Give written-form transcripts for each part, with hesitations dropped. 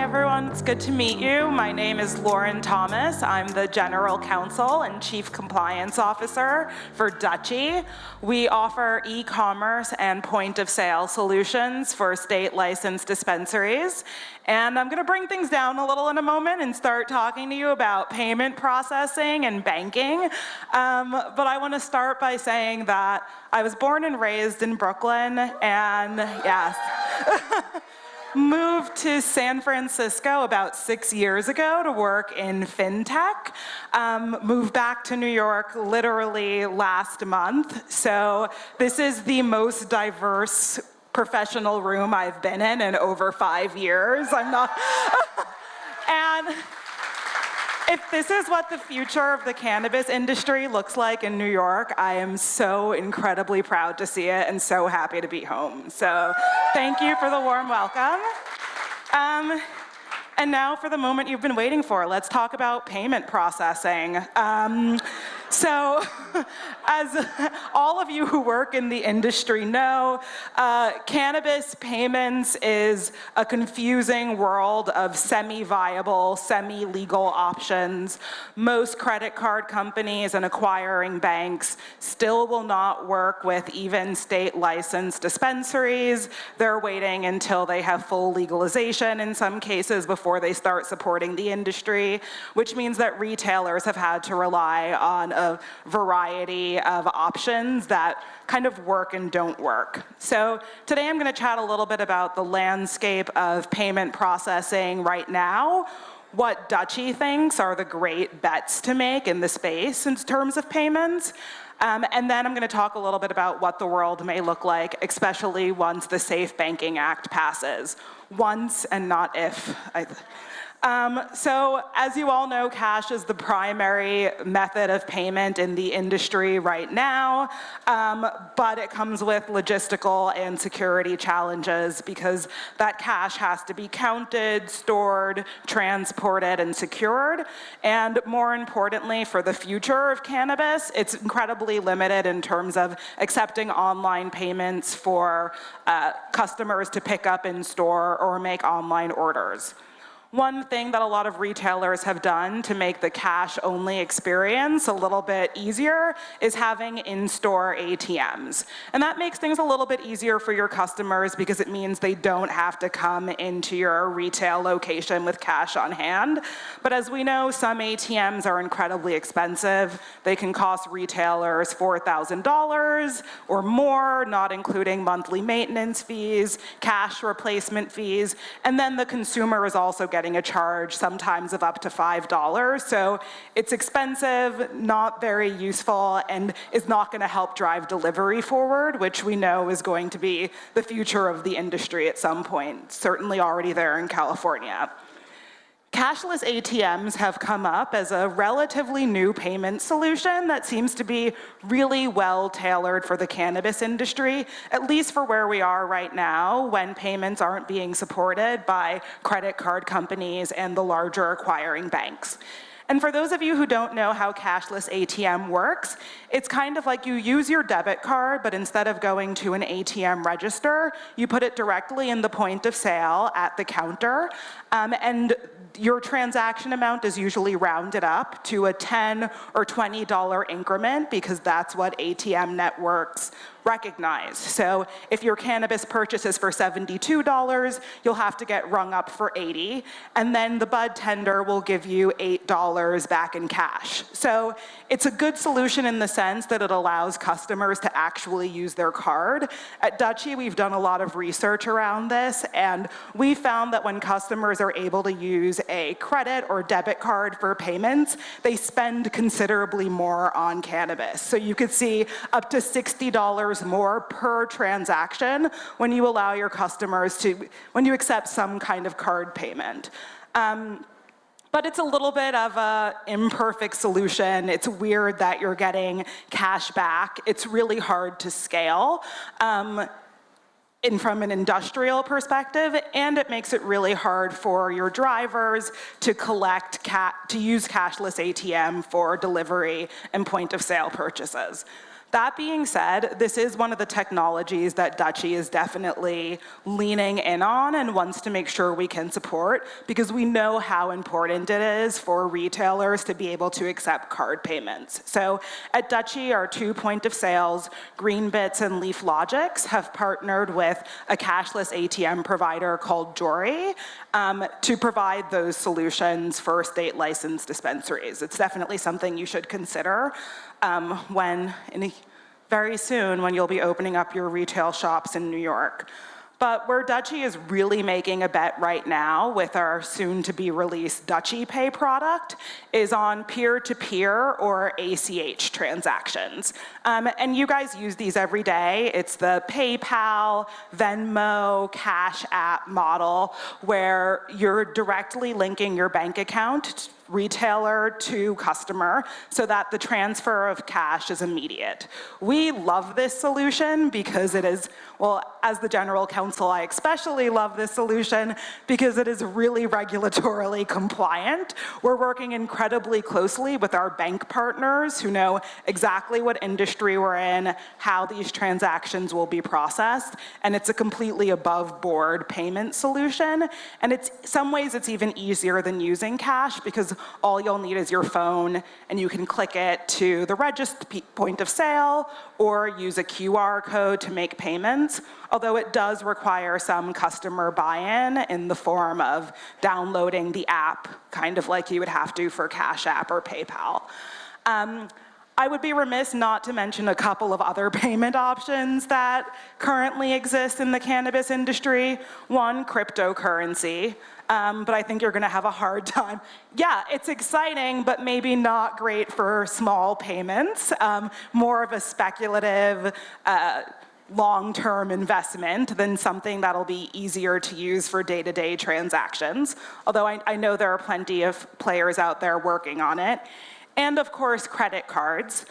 everyone. It's good to meet you. My name is Lauren Thomas. I'm the General Counsel and Chief Compliance Officer for Dutchie. We offer e-commerce and point-of-sale solutions for state-licensed dispensaries. And I'm going to bring things down a little in a moment and start talking to you about payment processing and banking. But I want to start by saying that I was born and raised in Brooklyn, and yes. Moved to San Francisco about 6 years ago to work in fintech. Moved back to New York literally last month. So this is the most diverse professional room I've been in over 5 years. I'm not. And if this is what the future of the cannabis industry looks like in New York, I am so incredibly proud to see it and so happy to be home. So thank you for the warm welcome. And now for the moment you've been waiting for. Let's talk about payment processing. So, as all of you who work in the industry know, cannabis payments is a confusing world of semi-viable, semi-legal options. Most credit card companies and acquiring banks still will not work with even state-licensed dispensaries. They're waiting until they have full legalization in some cases before they start supporting the industry, which means that retailers have had to rely on a variety of options that kind of work and don't work. So today I'm going to chat a little bit about the landscape of payment processing right now, what Dutchie thinks are the great bets to make in the space in terms of payments, and then I'm going to talk a little bit about what the world may look like, especially once the Safe Banking Act passes. Once and not if. So as you all know, cash is the primary method of payment in the industry right now, but it comes with logistical and security challenges because that cash has to be counted, stored, transported, and secured. And more importantly, for the future of cannabis, it's incredibly limited in terms of accepting online payments for customers to pick up in store or make online orders. One thing that a lot of retailers have done to make the cash-only experience a little bit easier is having in-store ATMs. And that makes things a little bit easier for your customers because it means they don't have to come into your retail location with cash on hand. But as we know, some ATMs are incredibly expensive. They can cost retailers $4,000 or more, not including monthly maintenance fees, cash replacement fees, and then the consumer is also getting a charge sometimes of up to $5. So it's expensive, not very useful, and is not going to help drive delivery forward, which we know is going to be the future of the industry at some point, certainly already there in California. Cashless ATMs have come up as a relatively new payment solution that seems to be really well tailored for the cannabis industry, at least for where we are right now when payments aren't being supported by credit card companies and the larger acquiring banks. And for those of you who don't know how cashless ATM works, it's kind of like you use your debit card, but instead of going to an ATM register, you put it directly in the point of sale at the counter, and your transaction amount is usually rounded up to a $10 or $20 increment because that's what ATM networks recognize. So if your cannabis purchase is for $72, you'll have to get rung up for $80, and then the bud tender will give you $8 back in cash. So it's a good solution in the sense that it allows customers to actually use their card. At Dutchie, we've done a lot of research around this, and we found that when customers are able to use a credit or debit card for payments, they spend considerably more on cannabis. So you could see up to $60 more per transaction when you allow your customers to, when you accept some kind of card payment. But it's a little bit of an imperfect solution. It's weird that you're getting cash back. It's really hard to scale. From an industrial perspective, and it makes it really hard for your drivers to use cashless ATM for delivery and point of sale purchases. That being said, this is one of the technologies that Dutchie is definitely leaning in on and wants to make sure we can support, because we know how important it is for retailers to be able to accept card payments. So at Dutchie, our 2 point of sales, Greenbits and Leaf Logics, have partnered with a cashless ATM provider called Jory to provide those solutions for state licensed dispensaries. It's definitely something you should consider very soon when you'll be opening up your retail shops in New York. But where Dutchie is really making a bet right now with our soon-to-be released Dutchie Pay product is on peer-to-peer or ACH transactions. And you guys use these every day. It's the PayPal, Venmo, Cash App model where you're directly linking your bank account, retailer to customer, so that the transfer of cash is immediate. We love this solution because it is, well, as the general counsel, I especially love this solution because it is really regulatorily compliant. We're working incredibly closely with our bank partners who know exactly what industry we're in, how these transactions will be processed, and it's a completely above board payment solution. And in some ways it's even easier than using cash because all you'll need is your phone and you can click it to the registered point of sale or use a QR code to make payments, although it does require some customer buy-in in the form of downloading the app, kind of like you would have to for Cash App or PayPal. I would be remiss not to mention a couple of other payment options that currently exist in the cannabis industry. One, cryptocurrency. But I think you're gonna have a hard time. Yeah, it's exciting, but maybe not great for small payments. More of a speculative, long-term investment than something that'll be easier to use for day-to-day transactions. Although I know there are plenty of players out there working on it. And of course, credit cards.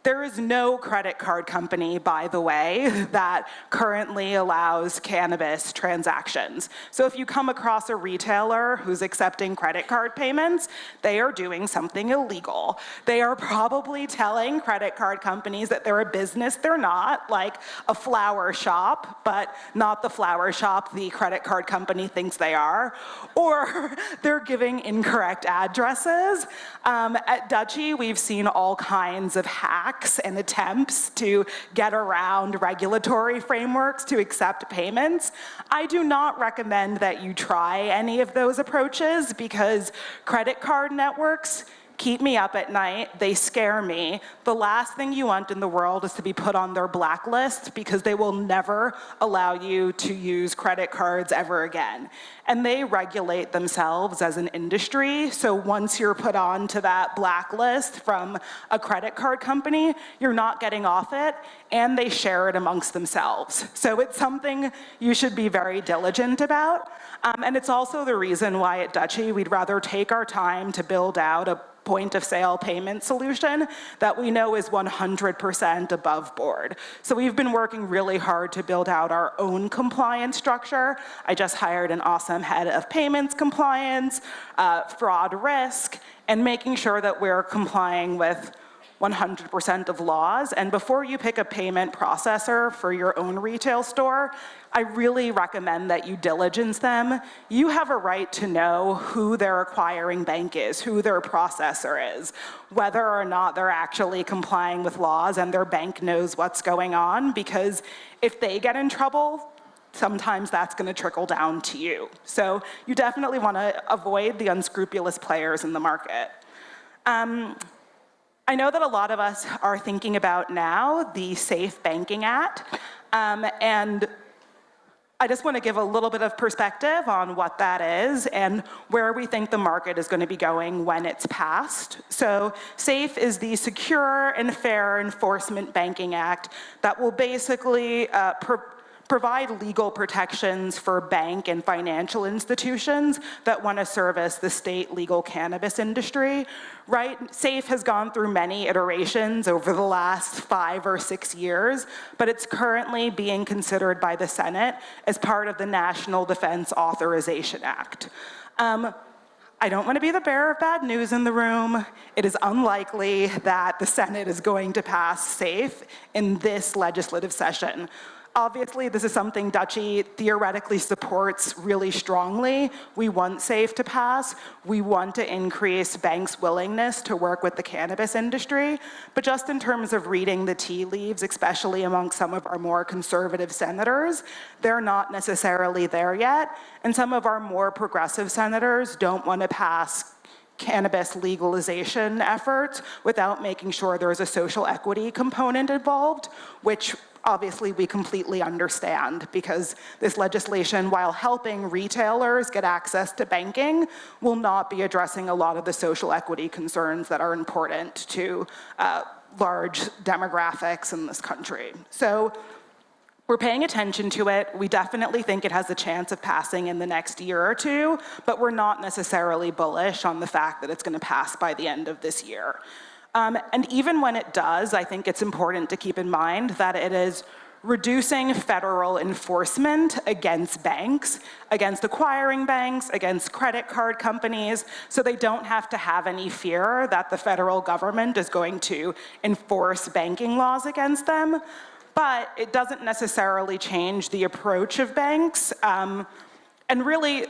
There is no credit card company, by the way, that currently allows cannabis transactions. So if you come across a retailer who's accepting credit card payments, they are doing something illegal. They are probably telling credit card companies that they're a business they're not, like a flower shop, but not the flower shop the credit card company thinks they are. Or they're giving incorrect addresses. At Dutchie, we've seen all kinds of hacks and attempts to get around regulatory frameworks to accept payments. I do not recommend that you try any of those approaches because credit card networks keep me up at night, they scare me. The last thing you want in the world is to be put on their blacklist because they will never allow you to use credit cards ever again. And they regulate themselves as an industry, so once you're put onto that blacklist from a credit card company, you're not getting off it, and they share it amongst themselves. So it's something you should be very diligent about. And it's also the reason why at Dutchie, we'd rather take our time to build out a point of sale payment solution that we know is 100% above board. So we've been working really hard to build out our own compliance structure. I just hired an awesome head of payments compliance, fraud risk, and making sure that we're complying with 100% of laws. And before you pick a payment processor for your own retail store, I really recommend that you diligence them. You have a right to know who their acquiring bank is, who their processor is, whether or not they're actually complying with laws and their bank knows what's going on, because if they get in trouble, sometimes that's going to trickle down to you. So you definitely want to avoid the unscrupulous players in the market. I know that a lot of us are thinking about now the Safe Banking Act, and I just want to give a little bit of perspective on what that is and where we think the market is going to be going when it's passed. So SAFE is the Secure and Fair Enforcement Banking Act that will basically provide legal protections for bank and financial institutions that want to service the state legal cannabis industry. Right? SAFE has gone through many iterations over the last 5 or 6 years, but it's currently being considered by the Senate as part of the National Defense Authorization Act. I don't want to be the bearer of bad news in the room. It is unlikely that the Senate is going to pass SAFE in this legislative session. Obviously, this is something Dutchie theoretically supports really strongly. We want SAFE to pass. We want to increase banks' willingness to work with the cannabis industry. But just in terms of reading the tea leaves, especially among some of our more conservative senators, they're not necessarily there yet. And some of our more progressive senators don't want to pass cannabis legalization efforts without making sure there's a social equity component involved, which obviously we completely understand, because this legislation, while helping retailers get access to banking, will not be addressing a lot of the social equity concerns that are important to large demographics in this country. So we're paying attention to it. We definitely think it has a chance of passing in the next year or two, but we're not necessarily bullish on the fact that it's going to pass by the end of this year. And even when it does, I think it's important to keep in mind that it is reducing federal enforcement against banks, against acquiring banks, against credit card companies, so they don't have to have any fear that the federal government is going to enforce banking laws against them. But it doesn't necessarily change the approach of banks. And really,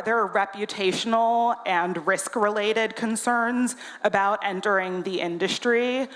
there are reputational and risk-related concerns about entering the industry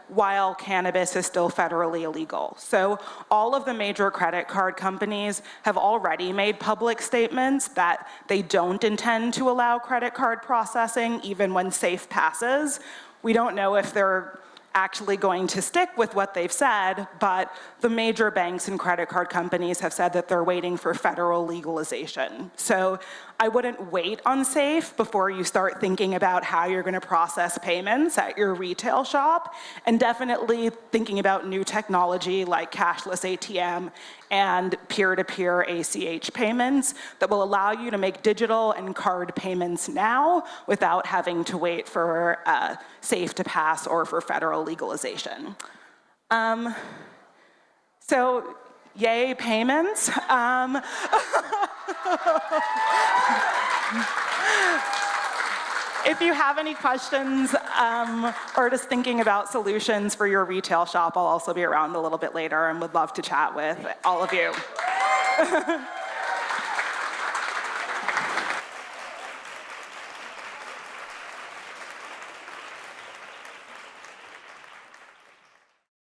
while cannabis is still federally illegal. So all of the major credit card companies have already made public statements that they don't intend to allow credit card processing even when SAFE passes. We don't know if they're actually going to stick with what they've said, but the major banks and credit card companies have said that they're waiting for federal legalization. So I wouldn't wait on SAFE before you start thinking about how you're going to process payments at your retail shop, and definitely thinking about new technology like cashless ATM and peer-to-peer ACH payments that will allow you to make digital and card payments now without having to wait for SAFE to pass or for federal legalization. So, yay payments. If you have any questions or just thinking about solutions for your retail shop, I'll also be around a little bit later and would love to chat with all of you.